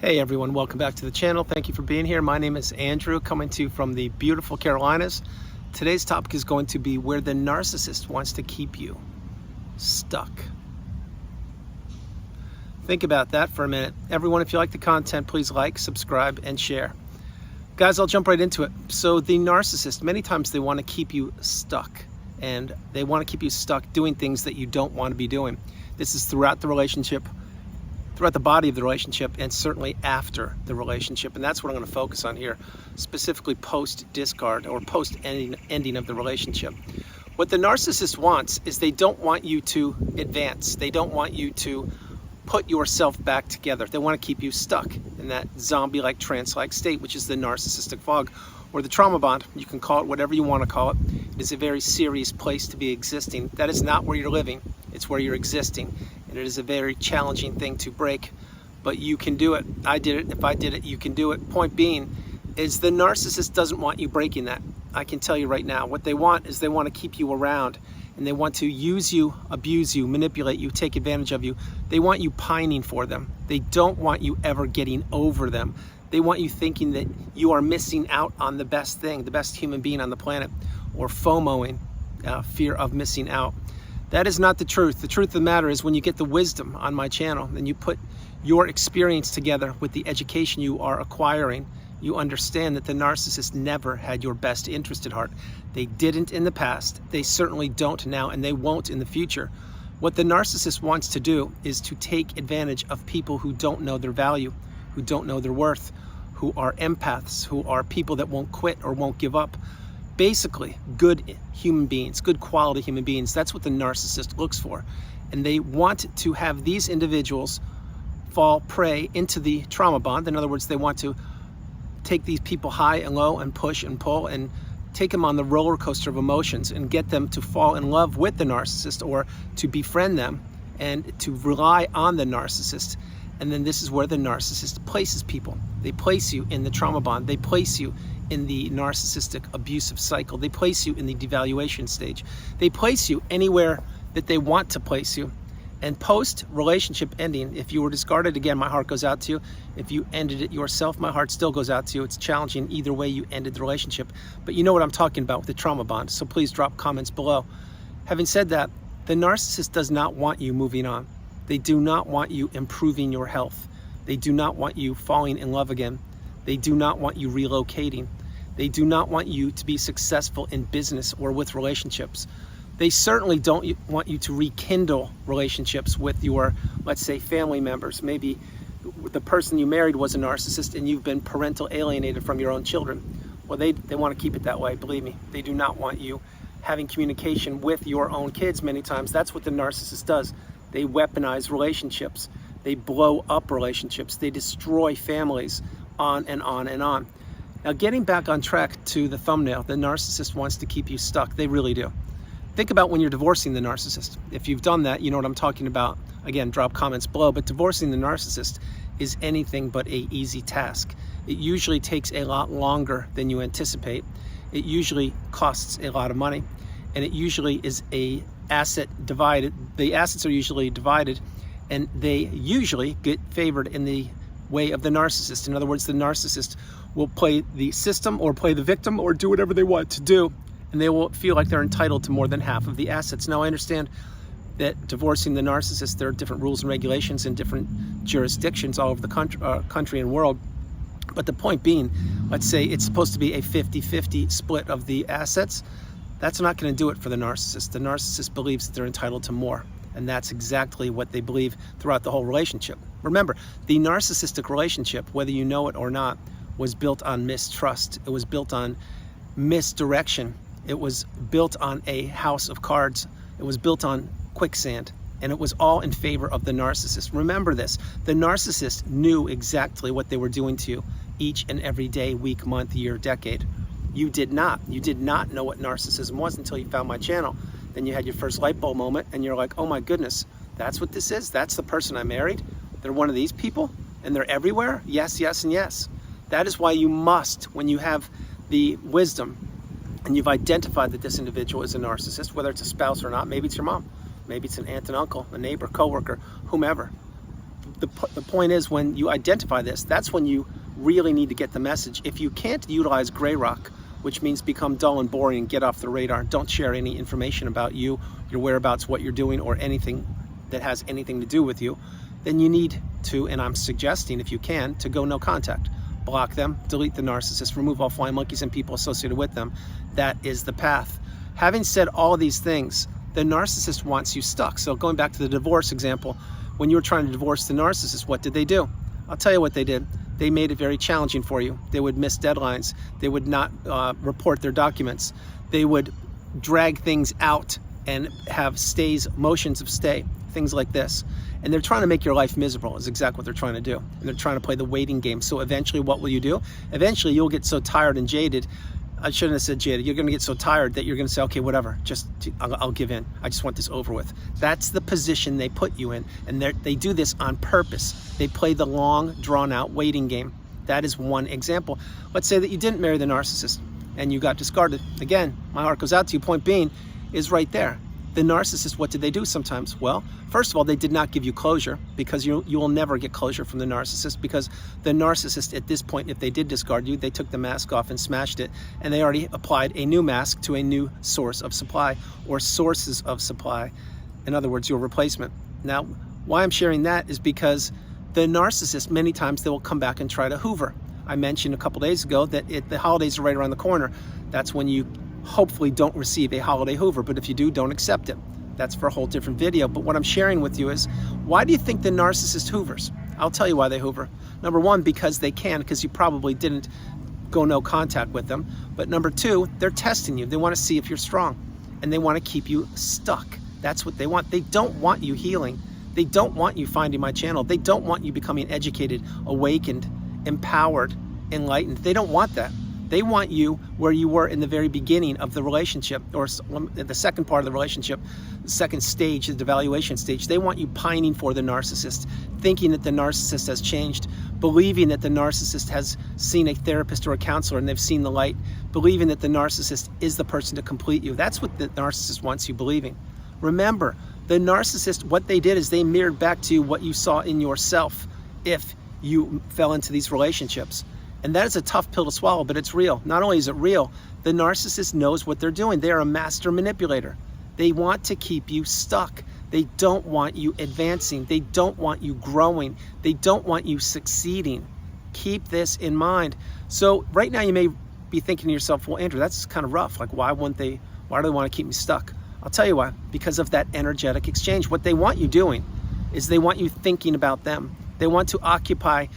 Hey everyone, welcome back to the channel. Thank you for being here. My name is Andrew, coming to you from the beautiful Carolinas. Today's topic is going to be where the narcissist wants to keep you stuck. Think about that for a minute. Everyone, if you like the content, please like, subscribe, and share. Guys, I'll jump right into it. So the narcissist, many times they want to keep you stuck, and they want to keep you stuck doing things that you don't want to be doing. This is throughout the relationship, throughout the body of the relationship, and certainly after the relationship. And that's what I'm going to focus on here, specifically post-discard or post-ending of the relationship. What the narcissist wants is they don't want you to advance. They don't want you to put yourself back together. They want to keep you stuck in that zombie-like, trance-like state, which is the narcissistic fog or the trauma bond. You can call it whatever you want to call it. It is a very serious place to be existing. That is not where you're living. It's where you're existing. And it is a very challenging thing to break, but you can do it. I did it. If I did it, you can do it. Point being is the narcissist doesn't want you breaking that. I can tell you right now, what they want is they want to keep you around, and they want to use you, abuse you, manipulate you, take advantage of you. They want you pining for them. They don't want you ever getting over them. They want you thinking that you are missing out on the best thing, the best human being on the planet, or FOMOing, fear of missing out. That is not the truth. The truth of the matter is when you get the wisdom on my channel and you put your experience together with the education you are acquiring, you understand that the narcissist never had your best interest at heart. They didn't in the past, they certainly don't now, and they won't in the future. What the narcissist wants to do is to take advantage of people who don't know their value, who don't know their worth, who are empaths, who are people that won't quit or won't give up. Basically, good human beings, good quality human beings. That's what the narcissist looks for. And they want to have these individuals fall prey into the trauma bond. In other words, they want to take these people high and low and push and pull and take them on the roller coaster of emotions and get them to fall in love with the narcissist or to befriend them and to rely on the narcissist. And then this is where the narcissist places people. They place you in the trauma bond. They place you in the narcissistic abusive cycle. They place you in the devaluation stage. They place you anywhere that they want to place you. And post-relationship ending, if you were discarded, again, my heart goes out to you. If you ended it yourself, my heart still goes out to you. It's challenging either way you ended the relationship. But you know what I'm talking about with the trauma bond, so please drop comments below. Having said that, the narcissist does not want you moving on. They do not want you improving your health. They do not want you falling in love again. They do not want you relocating. They do not want you to be successful in business or with relationships. They certainly don't want you to rekindle relationships with your, let's say, family members. Maybe the person you married was a narcissist and you've been parental alienated from your own children. Well, they want to keep it that way, believe me. They do not want you having communication with your own kids many times. That's what the narcissist does. They weaponize relationships. They blow up relationships. They destroy families, on and on and on. Now, getting back on track to the thumbnail, the narcissist wants to keep you stuck. They really do. Think about when you're divorcing the narcissist. If you've done that, you know what I'm talking about. Again, drop comments below, but divorcing the narcissist is anything but an easy task. It usually takes a lot longer than you anticipate. It usually costs a lot of money, and it usually is a asset divided. The assets are usually divided, and they usually get favored in the way of the narcissist. In other words, the narcissist will play the system or play the victim or do whatever they want to do, and they will feel like they're entitled to more than half of the assets. Now, I understand that divorcing the narcissist, there are different rules and regulations in different jurisdictions all over the country and world. But the point being, let's say it's supposed to be a 50-50 split of the assets. That's not going to do it for the narcissist. The narcissist believes that they're entitled to more. And that's exactly what they believe throughout the whole relationship. Remember, the narcissistic relationship, whether you know it or not, was built on mistrust. It was built on misdirection. It was built on a house of cards. It was built on quicksand. And it was all in favor of the narcissist. Remember this, the narcissist knew exactly what they were doing to you each and every day, week, month, year, decade. You did not. You did not know what narcissism was until you found my channel. Then you had your first light bulb moment and you're like, oh my goodness, that's what this is? That's the person I married? They're one of these people? And they're everywhere? Yes, yes, and yes. That is why you must, when you have the wisdom and you've identified that this individual is a narcissist, whether it's a spouse or not, maybe it's your mom, maybe it's an aunt and uncle, a neighbor, coworker, whomever. the point is, when you identify this, that's when you really need to get the message. If you can't utilize gray rock, which means become dull and boring and get off the radar, don't share any information about you, your whereabouts, what you're doing, or anything that has anything to do with you, then you need to, and I'm suggesting if you can, to go no contact. Block them, delete the narcissist, remove all flying monkeys and people associated with them. That is the path. Having said all of these things, the narcissist wants you stuck. So going back to the divorce example, when you were trying to divorce the narcissist, what did they do? I'll tell you what they did. They made it very challenging for you. They would miss deadlines. They would not report their documents. They would drag things out and have stays, motions of stay, things like this. And they're trying to make your life miserable is exactly what they're trying to do. And they're trying to play the waiting game. So eventually what will you do? Eventually you'll get so tired and jaded. I shouldn't have said jaded. You're going to get so tired that you're going to say, okay, whatever, I'll give in. I just want this over with. That's the position they put you in. And they do this on purpose. They play the long, drawn-out waiting game. That is one example. Let's say that you didn't marry the narcissist and you got discarded. Again, my heart goes out to you. Point being is right there. The narcissist, what did they do sometimes? Well, first of all, they did not give you closure, because you will never get closure from the narcissist, because the narcissist at this point, if they did discard you, they took the mask off and smashed it, and they already applied a new mask to a new source of supply, or sources of supply. In other words, your replacement. Now, why I'm sharing that is because the narcissist, many times they will come back and try to hoover. I mentioned a couple days ago that the holidays are right around the corner. That's when you hopefully don't receive a holiday hoover, but if you do, don't accept it. That's for a whole different video. But what I'm sharing with you is, why do you think the narcissist hoovers? I'll tell you why they hoover. Number one, because they can, because you probably didn't go no contact with them. But number two, they're testing you. They want to see if you're strong, and they want to keep you stuck. That's what they want. They don't want you healing. They don't want you finding my channel. They don't want you becoming educated, awakened, empowered, enlightened. They don't want that. They want you where you were in the very beginning of the relationship, or the second part of the relationship, the second stage, the devaluation stage. They want you pining for the narcissist, thinking that the narcissist has changed, believing that the narcissist has seen a therapist or a counselor and they've seen the light, believing that the narcissist is the person to complete you. That's what the narcissist wants you believing. Remember, the narcissist, what they did is they mirrored back to you what you saw in yourself if you fell into these relationships. And that is a tough pill to swallow, but it's real. Not only is it real, the narcissist knows what they're doing. They are a master manipulator. They want to keep you stuck. They don't want you advancing. They don't want you growing. They don't want you succeeding. Keep this in mind. So right now you may be thinking to yourself, well, Andrew, that's kind of rough. Like, why do they want to keep me stuck? I'll tell you why. Because of that energetic exchange. What they want you doing is they want you thinking about them. They want to occupy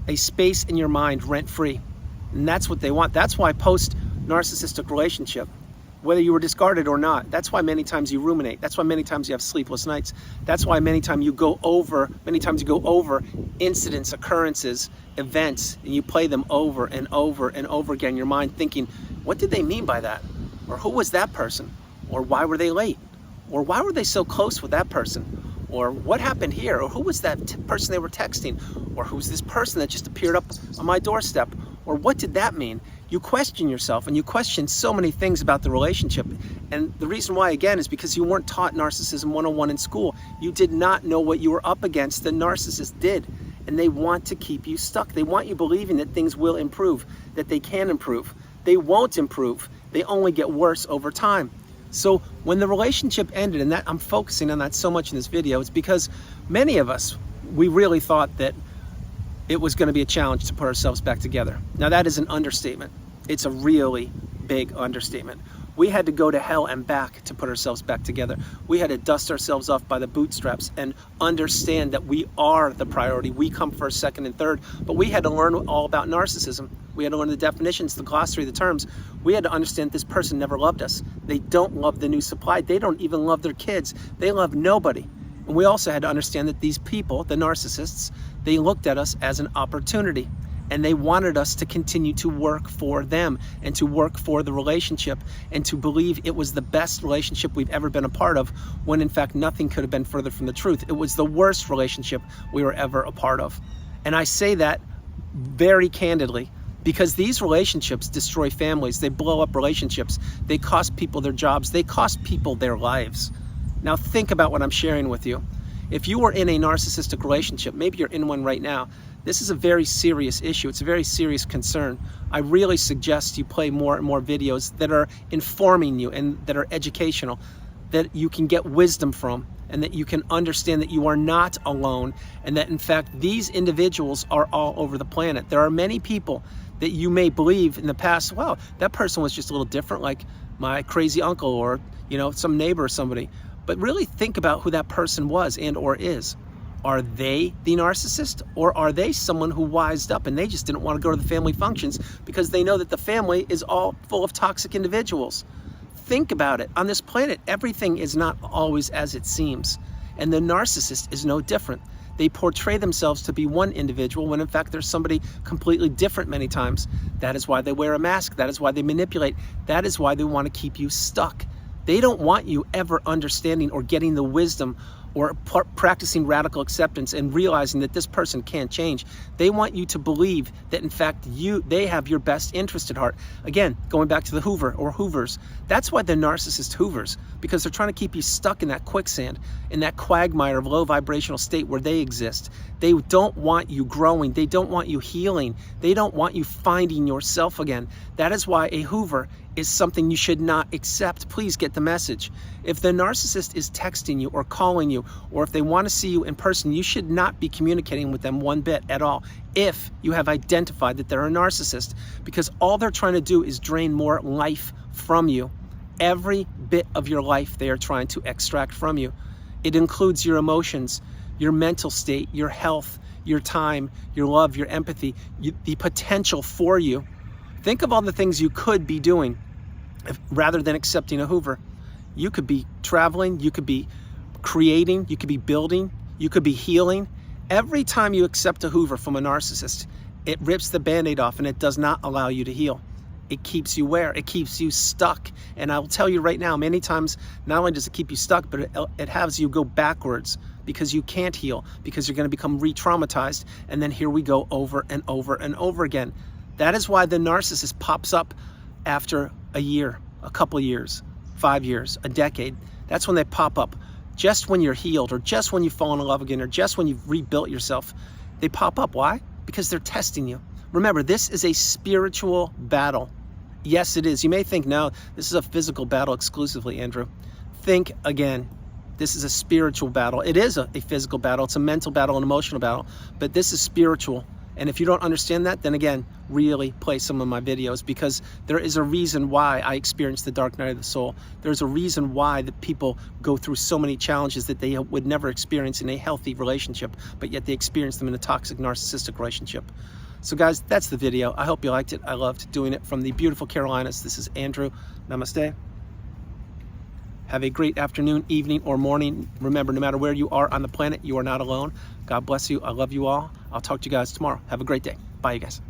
a space in your mind rent-free. And that's what they want. That's why post-narcissistic relationship, whether you were discarded or not, that's why many times you ruminate. That's why many times you have sleepless nights. That's why many times you go over incidents, occurrences, events, and you play them over and over and over again in your mind, thinking, what did they mean by that? Or who was that person? Or why were they late? Or why were they so close with that person? Or what happened here? Or who was that person they were texting? Or who's this person that just appeared up on my doorstep? Or what did that mean? You question yourself, and you question so many things about the relationship. And the reason why, again, is because you weren't taught Narcissism 101 in school. You did not know what you were up against. The narcissist did. And they want to keep you stuck. They want you believing that things will improve, that they can improve. They won't improve. They only get worse over time. So when the relationship ended, and that I'm focusing on that so much in this video, it's because many of us, we really thought that it was going to be a challenge to put ourselves back together. Now that is an understatement. It's a really big understatement. We had to go to hell and back to put ourselves back together. We had to dust ourselves off by the bootstraps and understand that we are the priority. We come first, second, and third. But we had to learn all about narcissism. We had to learn the definitions, the glossary, the terms. We had to understand this person never loved us. They don't love the new supply. They don't even love their kids. They love nobody. And we also had to understand that these people, the narcissists, they looked at us as an opportunity. And they wanted us to continue to work for them and to work for the relationship and to believe it was the best relationship we've ever been a part of, when in fact nothing could have been further from the truth. It was the worst relationship we were ever a part of. And I say that very candidly because these relationships destroy families. They blow up relationships. They cost people their jobs. They cost people their lives. Now think about what I'm sharing with you. If you are in a narcissistic relationship, maybe you're in one right now, this is a very serious issue. It's a very serious concern. I really suggest you play more and more videos that are informing you and that are educational, that you can get wisdom from, and that you can understand that you are not alone, and that in fact these individuals are all over the planet. There are many people that you may believe in the past, well, that person was just a little different, like my crazy uncle, or some neighbor or somebody. But really think about who that person was and or is. Are they the narcissist, or are they someone who wised up and they just didn't want to go to the family functions because they know that the family is all full of toxic individuals? Think about it. On this planet, everything is not always as it seems. And the narcissist is no different. They portray themselves to be one individual when in fact they're somebody completely different many times. That is why they wear a mask. That is why they manipulate. That is why they want to keep you stuck. They don't want you ever understanding or getting the wisdom or practicing radical acceptance and realizing that this person can't change. They want you to believe that in fact they have your best interest at heart. Again, going back to the Hoover or Hoovers, that's why the narcissist hoovers, because they're trying to keep you stuck in that quicksand, in that quagmire of low vibrational state where they exist. They don't want you growing. They don't want you healing. They don't want you finding yourself again. That is why a Hoover is something you should not accept. Please get the message. If the narcissist is texting you or calling you, or if they want to see you in person, you should not be communicating with them one bit at all if you have identified that they're a narcissist, because all they're trying to do is drain more life from you. Every bit of your life they are trying to extract from you. It includes your emotions, your mental state, your health, your time, your love, your empathy, the potential for you. Think of all the things you could be doing rather than accepting a Hoover. You could be traveling, you could be creating, you could be building, you could be healing. Every time you accept a Hoover from a narcissist, it rips the Band-Aid off and it does not allow you to heal. It keeps you where? It keeps you stuck. And I'll tell you right now, many times, not only does it keep you stuck, but it has you go backwards because you can't heal, because you're going to become re-traumatized. And then here we go over and over and over again. That is why the narcissist pops up after a year, a couple of years, 5 years, a decade. That's when they pop up. Just when you're healed, or just when you've fallen in love again, or just when you've rebuilt yourself, they pop up. Why? Because they're testing you. Remember, this is a spiritual battle. Yes, it is. You may think, no, this is a physical battle exclusively, Andrew. Think again. This is a spiritual battle. It is a physical battle. It's a mental battle, an emotional battle, but this is spiritual. And if you don't understand that, then again, really play some of my videos, because there is a reason why I experienced the dark night of the soul. There's a reason why the people go through so many challenges that they would never experience in a healthy relationship, but yet they experience them in a toxic narcissistic relationship. So guys, that's the video. I hope you liked it. I loved doing it from the beautiful Carolinas. This is Andrew. Namaste. Have a great afternoon, evening, or morning. Remember, no matter where you are on the planet, you are not alone. God bless you. I love you all. I'll talk to you guys tomorrow. Have a great day. Bye, you guys.